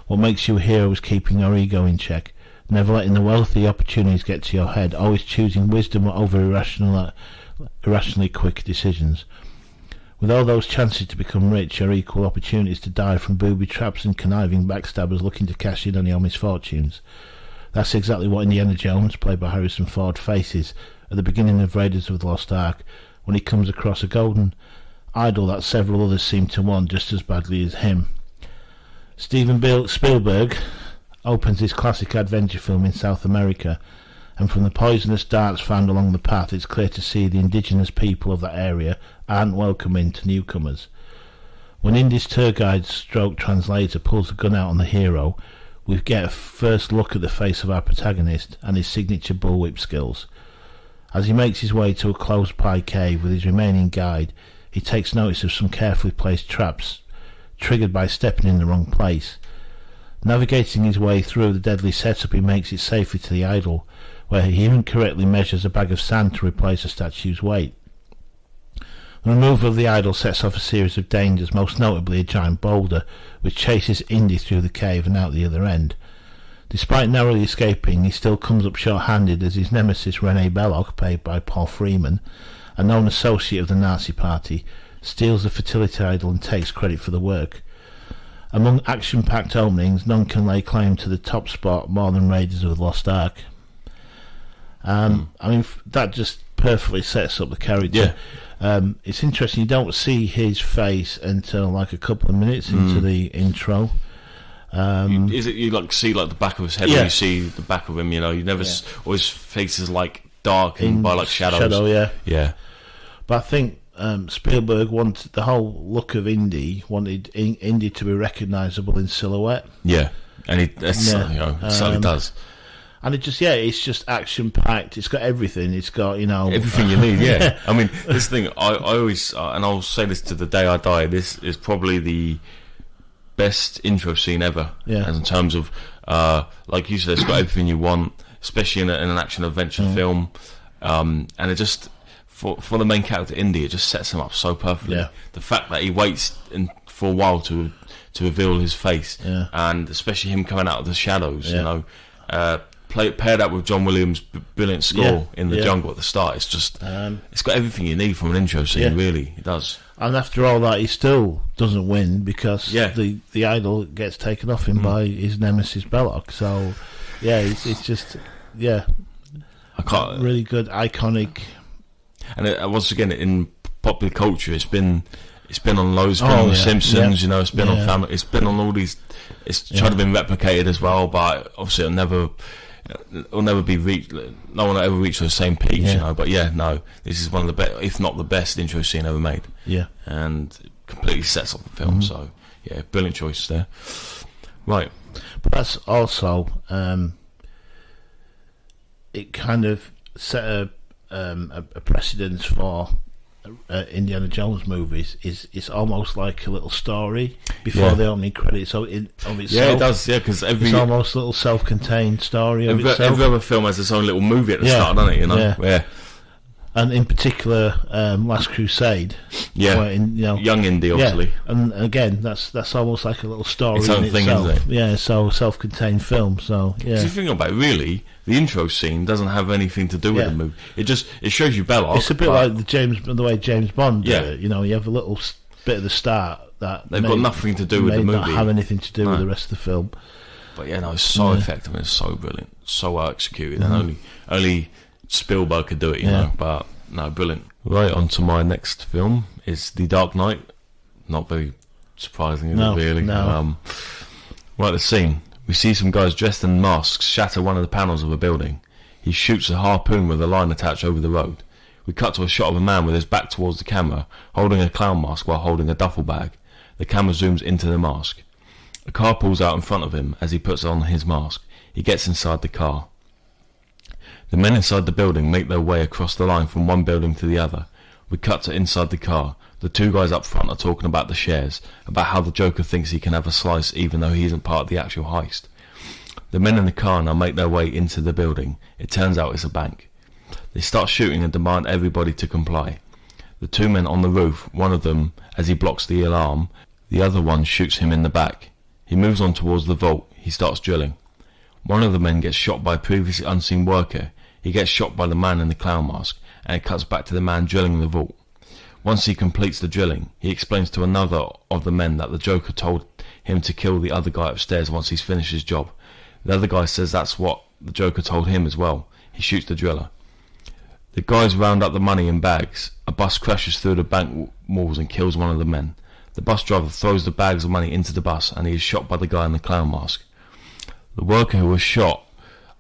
What makes you a hero is keeping your ego in check, never letting the wealthy opportunities get to your head, always choosing wisdom over irrationally quick decisions. With all those chances to become rich or equal opportunities to die from booby traps and conniving backstabbers looking to cash in on your misfortunes. That's exactly what Indiana Jones, played by Harrison Ford, faces at the beginning of Raiders of the Lost Ark, when he comes across a golden idol that several others seem to want just as badly as him. Steven Spielberg opens his classic adventure film in South America, and from the poisonous darts found along the path, it's clear to see the indigenous people of that area aren't welcoming to newcomers. When Indy's tour guide stroke translator pulls a gun out on the hero, we get a first look at the face of our protagonist and his signature bullwhip skills. As he makes his way to a close-by cave with his remaining guide, he takes notice of some carefully placed traps, triggered by stepping in the wrong place. Navigating his way through the deadly setup, he makes it safely to the idol, where he incorrectly measures a bag of sand to replace a statue's weight. The removal of the idol sets off a series of dangers, most notably a giant boulder, which chases Indy through the cave and out the other end. Despite narrowly escaping, he still comes up short-handed as his nemesis René Belloc, played by Paul Freeman, a known associate of the Nazi Party, steals the fertility idol and takes credit for the work. Among action-packed openings, none can lay claim to the top spot more than Raiders of the Lost Ark. I mean, that just perfectly sets up the character. It's interesting, you don't see his face until like a couple of minutes into the intro. You like see like the back of his head when you see the back of him, you know, you never always faces like darkened by like shadows. But I think Spielberg wanted the whole look of Indy, wanted Indy to be recognisable in silhouette. And it certainly does. And it's just action packed. It's got everything. It's got, you know, everything you need. I mean, this thing I always and I'll say this to the day I die. This is probably the best intro scene ever. As in terms of, like you said, it's got everything you want, especially in an action adventure film. And it just for the main character Indy, it just sets him up so perfectly. The fact that he waits for a while to reveal his face, and especially him coming out of the shadows, you know. Pair that with John Williams' brilliant score in the jungle at the start. It's just it's got everything you need from an intro scene. Really, it does. And after all that, he still doesn't win because the idol gets taken off him by his nemesis Belloc. So it's just really good, iconic. And once again, in popular culture, it's been on loads. It's been on The Simpsons. You know, it's been on Family. It's been on all these. It's tried to be replicated as well, but obviously it'll never be reached. No one will ever reach the same peak, you know. But this is one of the best, if not the best, intro scene ever made. And it completely sets up the film. So brilliant choice there. Right, but that's also it kind of set a precedence for Indiana Jones movies. It's almost like a little story before the opening credits of itself. It does, because it's almost a little self-contained story of itself. Every other film has its own little movie at the start, doesn't it? You know, and in particular, Last Crusade. Young Indy, obviously. And again, that's almost like a little story its own in thing, itself. Isn't it? So self-contained film. So if you think about it, really, the intro scene doesn't have anything to do with the movie. It shows you Belloc. It's a bit like the way James Bond did it. You know, you have a little bit at the start that they've got nothing to do with the movie. Not have anything to do with the rest of the film. But it's so effective and it's so brilliant, so well executed, and only Spielberg could do it, you know. But no, brilliant. Right, on to my next film is The Dark Knight. Not very surprising, is it really? No. Right at the scene, we see some guys dressed in masks shatter one of the panels of a building. He shoots a harpoon with a line attached over the road. We cut to a shot of a man with his back towards the camera, holding a clown mask while holding a duffel bag. The camera zooms into the mask. A car pulls out in front of him as he puts on his mask. He gets inside the car. The men inside the building make their way across the line from one building to the other. We cut to inside the car. The two guys up front are talking about the shares, about how the Joker thinks he can have a slice even though he isn't part of the actual heist. The men in the car now make their way into the building. It turns out it's a bank. They start shooting and demand everybody to comply. The two men on the roof, one of them as he blocks the alarm, the other one shoots him in the back. He moves on towards the vault. He starts drilling. One of the men gets shot by a previously unseen worker. He gets shot by the man in the clown mask, and it cuts back to the man drilling the vault. Once he completes the drilling, he explains to another of the men that the Joker told him to kill the other guy upstairs once he's finished his job. The other guy says that's what the Joker told him as well. He shoots the driller. The guys round up the money in bags. A bus crashes through the bank walls and kills one of the men. The bus driver throws the bags of money into the bus, and he is shot by the guy in the clown mask. The worker who was shot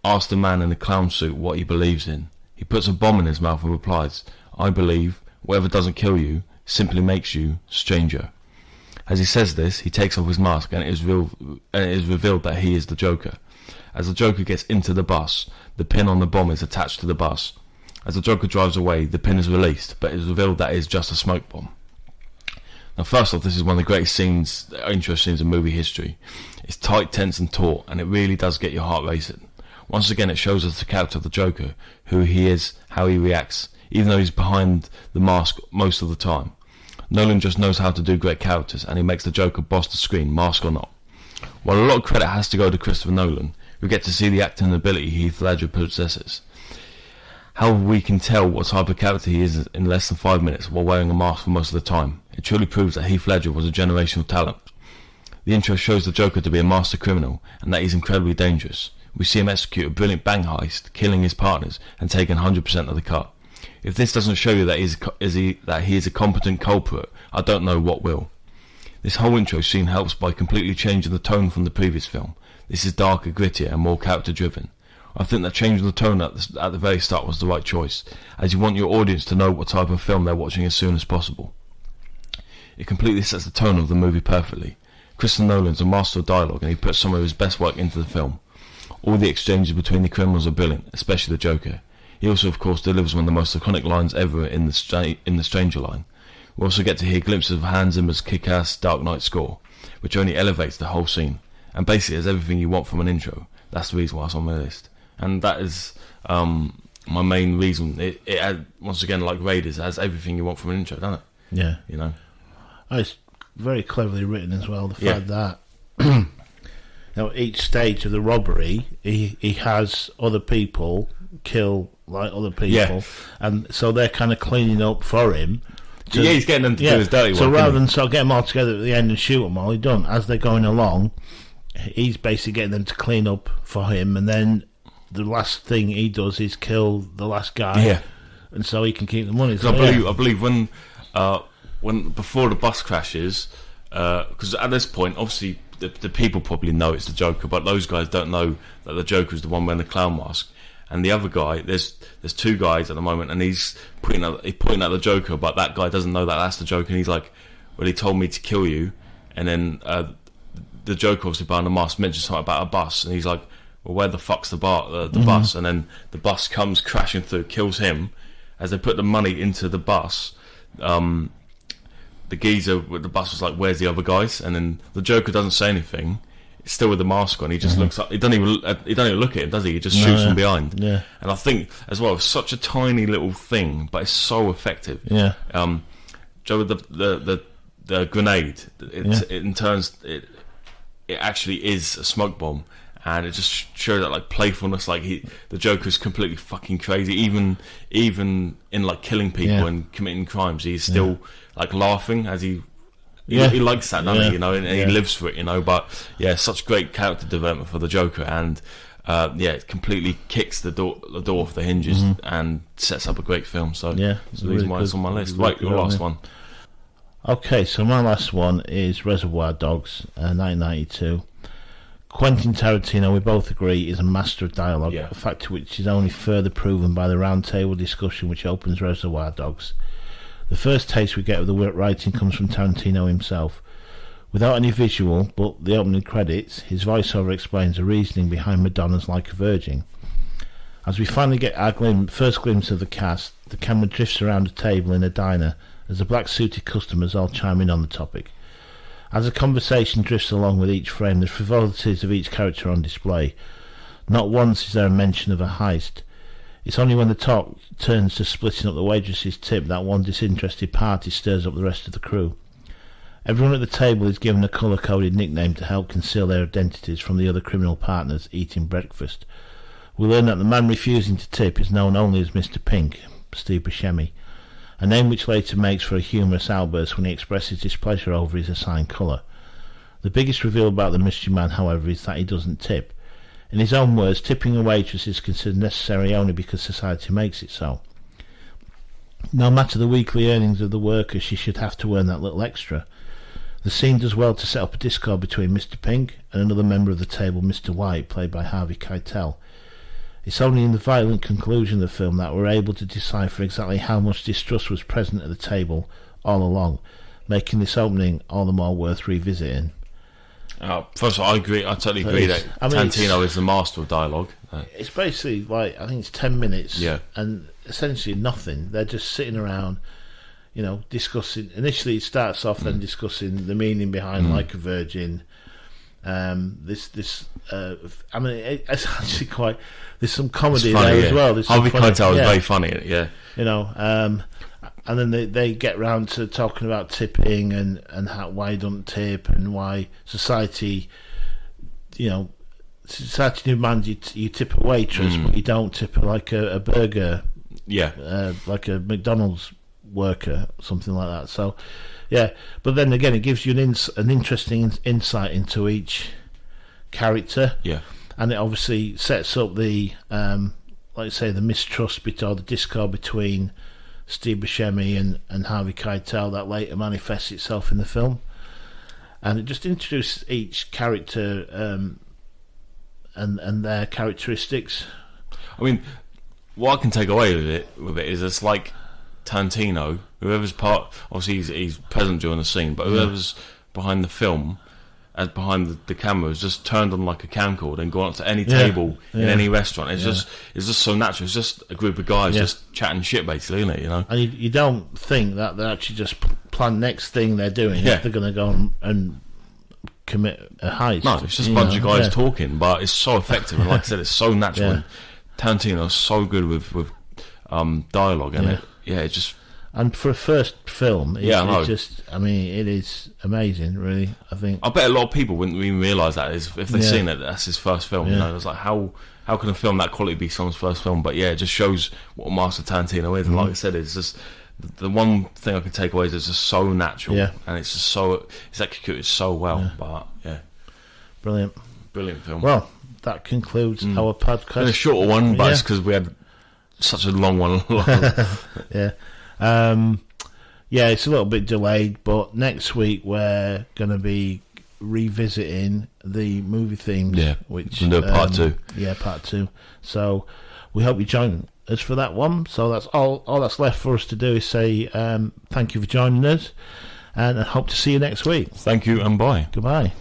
asks the man in the clown suit what he believes in. He puts a bomb in his mouth and replies, "I believe whatever doesn't kill you simply makes you stranger." As he says this, he takes off his mask, and it is revealed that he is the Joker. As the Joker gets into the bus, the pin on the bomb is attached to the bus. As the Joker drives away, the pin is released, but it is revealed that it is just a smoke bomb. Now, first off, this is one of the greatest intro scenes in movie history. It's tight, tense and taut, and it really does get your heart racing. Once again, it shows us the character of the Joker, who he is, how he reacts, even though he's behind the mask most of the time. Nolan just knows how to do great characters, and he makes the Joker boss the screen, mask or not. While a lot of credit has to go to Christopher Nolan, we get to see the acting ability Heath Ledger possesses. How we can tell what type of character he is in less than 5 minutes while wearing a mask for most of the time. It truly proves that Heath Ledger was a generational talent. The intro shows the Joker to be a master criminal, and that he's incredibly dangerous. We see him execute a brilliant bank heist, killing his partners and taking 100% of the cut. If this doesn't show you that he is a competent culprit, I don't know what will. This whole intro scene helps by completely changing the tone from the previous film. This is darker, grittier and more character driven. I think that changing the tone at the very start was the right choice, as you want your audience to know what type of film they're watching as soon as possible. It completely sets the tone of the movie perfectly. Christopher Nolan's a master of dialogue, and he puts some of his best work into the film. All the exchanges between the criminals are brilliant, especially the Joker. He also, of course, delivers one of the most iconic lines ever in the Stranger line. We also get to hear glimpses of Hans Zimmer's kick-ass Dark Knight score, which only elevates the whole scene, and basically has everything you want from an intro. That's the reason why it's on my list. And that is my main reason. It once again, like Raiders, has everything you want from an intro, doesn't it? Yeah. You know? Oh, it's very cleverly written as well. The fact that each stage of the robbery, he has other people kill like other people, and so they're kind of cleaning up for him. He's getting them to do his dirty work. So rather than get them all together at the end and shoot them all, he don't. As they're going along, he's basically getting them to clean up for him, and then the last thing he does is kill the last guy, and so he can keep the money. So, I believe when before the bus crashes, because at this point, obviously the people probably know it's the Joker, but those guys don't know that the Joker is the one wearing the clown mask. And the other guy, there's two guys at the moment, and he's pointing at the Joker, but that guy doesn't know that that's the Joker, and he's like, "Well, he told me to kill you." And then the Joker, obviously behind the mask, mentions something about a bus, and he's like, "Well, where the fuck's the bus?" And then the bus comes crashing through, kills him. As they put the money into the bus, the geezer with the bus was like, "Where's the other guys?" And then the Joker doesn't say anything. Still with the mask on, he just looks up. He doesn't even look at him, does he? He just shoots from behind. Yeah. And I think as well, it's such a tiny little thing, but it's so effective. Yeah. Joe, the grenade, it actually is a smoke bomb, and it just shows that like playfulness. Like the Joker's completely fucking crazy. Even in like killing people and committing crimes, he's still like laughing as he likes that, doesn't he? You know, and he lives for it, you know. But such great character development for the Joker, and it completely kicks the door off the hinges and sets up a great film. So that's the reason why it's on my list. Right, your last one. Okay, so my last one is Reservoir Dogs, 1992. Quentin Tarantino, we both agree, is a master of dialogue, a fact which is only further proven by the roundtable discussion which opens Reservoir Dogs. The first taste we get of the writing comes from Tarantino himself. Without any visual, but the opening credits, his voiceover explains the reasoning behind Madonna's Like a Virgin. As we finally get our first glimpse of the cast, the camera drifts around a table in a diner as the black-suited customers all chime in on the topic. As the conversation drifts along with each frame, the frivolities of each character are on display. Not once is there a mention of a heist. It's only when the talk turns to splitting up the waitress's tip that one disinterested party stirs up the rest of the crew. Everyone at the table is given a colour-coded nickname to help conceal their identities from the other criminal partners eating breakfast. We learn that the man refusing to tip is known only as Mr. Pink, Steve Buscemi, a name which later makes for a humorous outburst when he expresses displeasure over his assigned colour. The biggest reveal about the mystery man, however, is that he doesn't tip. In his own words, tipping a waitress is considered necessary only because society makes it so. No matter the weekly earnings of the worker, she should have to earn that little extra. The scene does well to set up a discord between Mr. Pink and another member of the table, Mr. White, played by Harvey Keitel. It's only in the violent conclusion of the film that we're able to decipher exactly how much distrust was present at the table all along, making this opening all the more worth revisiting. First of all, I agree. I totally agree that Tarantino is the master of dialogue. It's basically like, I think it's 10 minutes, and essentially nothing. They're just sitting around, discussing. Initially, it starts off then discussing the meaning behind Like a Virgin. It's actually quite. There's some comedy funny, there as well. Harvey Keitel is very funny. And then they get round to talking about tipping and why you don't tip and why society demands you tip a waitress, but you don't tip like a burger, like a McDonald's worker, something like that. So, but then again, it gives you an interesting insight into each character. And it obviously sets up the, the mistrust or the discord between Steve Buscemi and Harvey Keitel that later manifests itself in the film. And it just introduces each character and their characteristics. I mean, what I can take away with it is it's like Tarantino, whoever's part, obviously he's present during the scene, but whoever's behind the film, as behind the camera, is just turned on like a camcorder and gone up to any table in any restaurant. It's just so natural. It's just a group of guys just chatting shit, basically, isn't it? And you don't think that they're actually just plan next thing they're doing. They're going to go and commit a heist. No, it's just a bunch of guys talking, but it's so effective. And like I said, it's so natural. And Tarantino's so good with dialogue in it. It just. And for a first film, it's just, it is amazing, really, I think. I bet a lot of people wouldn't even realise that if they've seen it, that's his first film. It's like, how can a film that quality be someone's first film? But it just shows what a master Tarantino is. And like I said, it's just, the one thing I can take away is it's just so natural. And it's just it's executed so well. But, Brilliant film. Well, that concludes our podcast. It's been a shorter one, but it's because we had such a long one. It's a little bit delayed, but next week we're going to be revisiting the movie themes. Which we'll do part 2. Part 2. So we hope you join us for that one. So that's all that's left for us to do is say thank you for joining us, and I hope to see you next week. Thank you and bye. Goodbye.